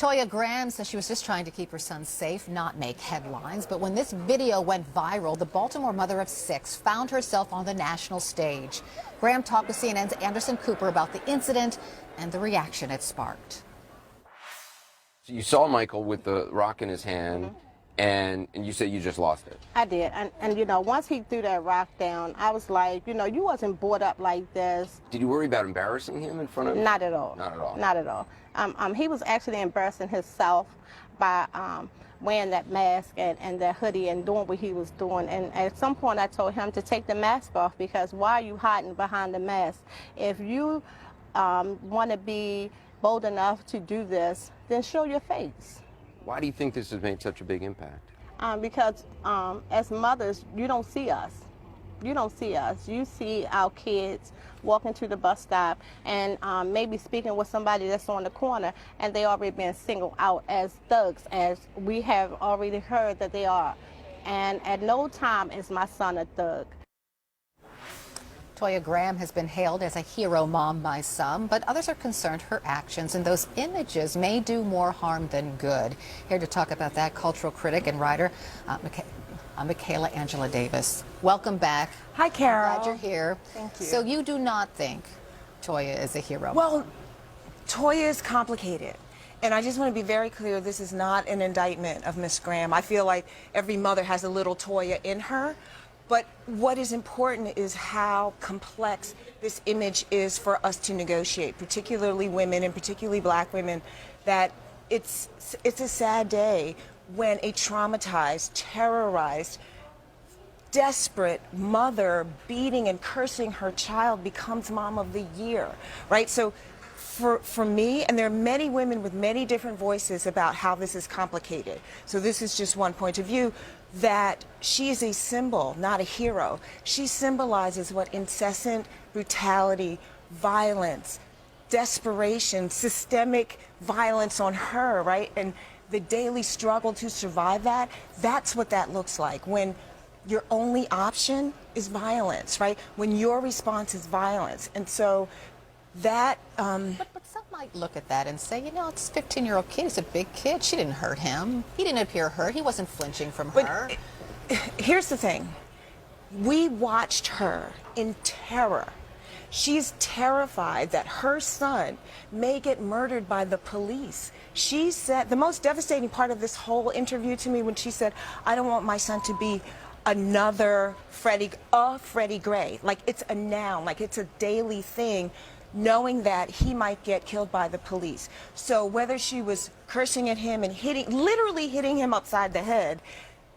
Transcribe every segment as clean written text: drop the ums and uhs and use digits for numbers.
Toya Graham says she was just trying to keep her son safe, not make headlines. But when this video went viral, the Baltimore mother of 6 found herself on the national stage. Graham talked with CNN's Anderson Cooper about the incident and the reaction it sparked. So you saw Michael with the rock in his hand, and you said you just lost it. I did, and you know, once he threw that rock down, I was like, you know, you wasn't brought up like this. Did you worry about embarrassing him in front of him? Not at all. Not at all. Not at all. He was actually embarrassing himself by wearing that mask and that hoodie and doing what he was doing. And at some point, I told him to take the mask off, because why are you hiding behind the mask? If you want to be bold enough to do this, then show your face. Why do you think this has made such a big impact? Because as mothers, you don't see us. You don't see us. You see our kids walking to the bus stop and maybe speaking with somebody that's on the corner, and they already been singled out as thugs, as we have already heard that they are. And at no time is my son a thug. Toya Graham has been hailed as a hero mom by some, but others are concerned her actions and those images may do more harm than good. Here to talk about that, cultural critic and writer Michaela Angela Davis. Welcome back. Hi, Carol. I'm glad you're here. Thank you. So you do not think Toya is a hero? Well, Toya is complicated. And I just want to be very clear, this is not an indictment of Miss Graham. I feel like every mother has a little Toya in her. But what is important is how complex this image is for us to negotiate, particularly women and particularly black women, that it's a sad day when a traumatized, terrorized, desperate mother beating and cursing her child becomes Mom of the Year, right? So for me, and there are many women with many different voices about how this is complicated. So this is just one point of view, that she is a symbol, not a hero. She symbolizes what incessant brutality, violence, desperation, systemic violence on her, right? And the daily struggle to survive that, that's what that looks like. When your only option is violence, right? When your response is violence. And so that... But some might look at that and say, you know, it's a 15-year-old kid. He's a big kid. She didn't hurt him. He didn't appear hurt. He wasn't flinching from her. Here's the thing. We watched her in terror. She's terrified that her son may get murdered by the police. She said, the most devastating part of this whole interview to me, when she said, I don't want my son to be another Freddie Gray. Like, it's a noun, like it's a daily thing, knowing that he might get killed by the police. So whether she was cursing at him and literally hitting him upside the head,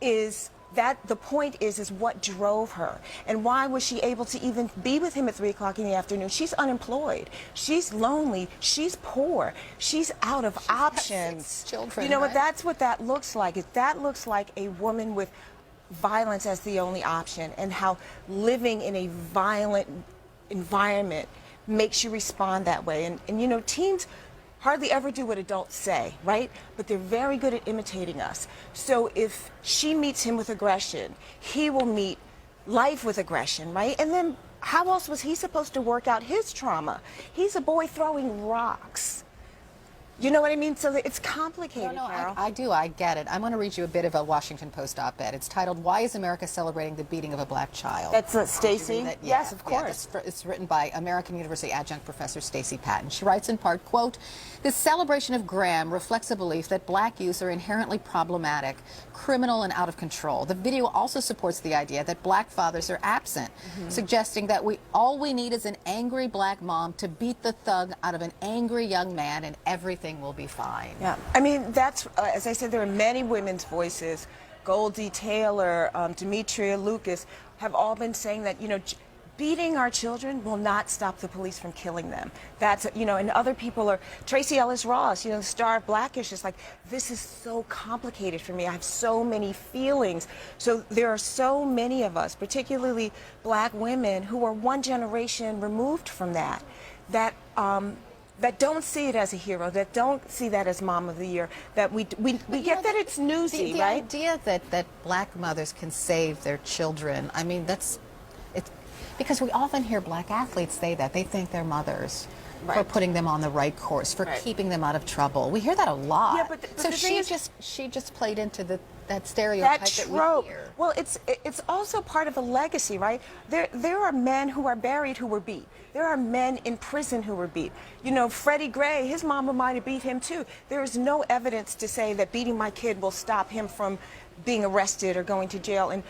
is that the point is what drove her. And why was she able to even be with him at 3 o'clock in the afternoon? She's unemployed. She's lonely. She's poor. She's out of options. 6 children, you know, right? That's what that looks like. That looks like a woman with violence as the only option, and how living in a violent environment makes you respond that way. And you know, teens hardly ever do what adults say, right? But they're very good at imitating us. So if she meets him with aggression, he will meet life with aggression, right? And then how else was he supposed to work out his trauma? He's a boy throwing rocks. You know what I mean? So it's complicated, No, Carol. I do. I get it. I'm going to read you a bit of a Washington Post op-ed. It's titled, Why is America Celebrating the Beating of a Black Child? That's Stacy? That? Yes, of course. Yeah, it's written by American University adjunct professor Stacy Patton. She writes in part, quote, this celebration of Graham reflects a belief that black youth are inherently problematic, criminal, and out of control. The video also supports the idea that black fathers are absent, suggesting that all we need is an angry black mom to beat the thug out of an angry young man, and everything will be fine. Yeah, I mean, that's, as I said, there are many women's voices. Goldie Taylor, Demetria Lucas have all been saying that, you know, beating our children will not stop the police from killing them. That's, you know, and other people are, Tracy Ellis Ross, you know, the star of Blackish, is like, this is so complicated for me. I have so many feelings. So there are so many of us, particularly black women, who are one generation removed from that, that don't see it as a hero, that don't see that as Mom of the Year, that we get that it's newsy, right? The idea that black mothers can save their children, I mean, it's because we often hear black athletes say that. They think they're mothers. for putting them on the right course, for keeping them out of trouble. We hear that a lot. Yeah, but so she just played into that stereotype that that trope. we hear. Well, it's also part of a legacy, right? There are men who are buried who were beat. There are men in prison who were beat. You know, Freddie Gray, his mama might have beat him too. There is no evidence to say that beating my kid will stop him from being arrested or going to jail. And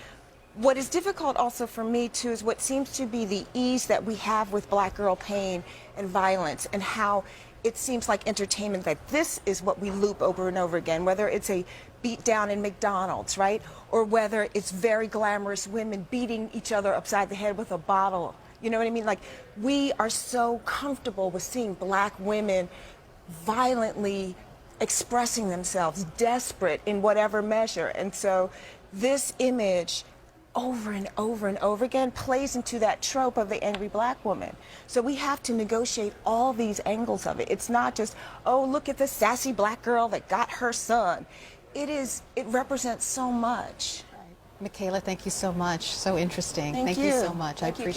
what is difficult also for me too is what seems to be the ease that we have with black girl pain and violence, and how it seems like entertainment that this is what we loop over and over again, whether it's a beat down in McDonald's, right? Or whether it's very glamorous women beating each other upside the head with a bottle. You know what I mean? Like, we are so comfortable with seeing black women violently expressing themselves, desperate in whatever measure. And so this image over and over and over again plays into that trope of the angry black woman. So we have to negotiate all these angles of it. It's not just, oh, look at the sassy black girl that got her son. It represents so much. Michaela, thank you so much. So interesting. Thank you you so much. I appreciate it.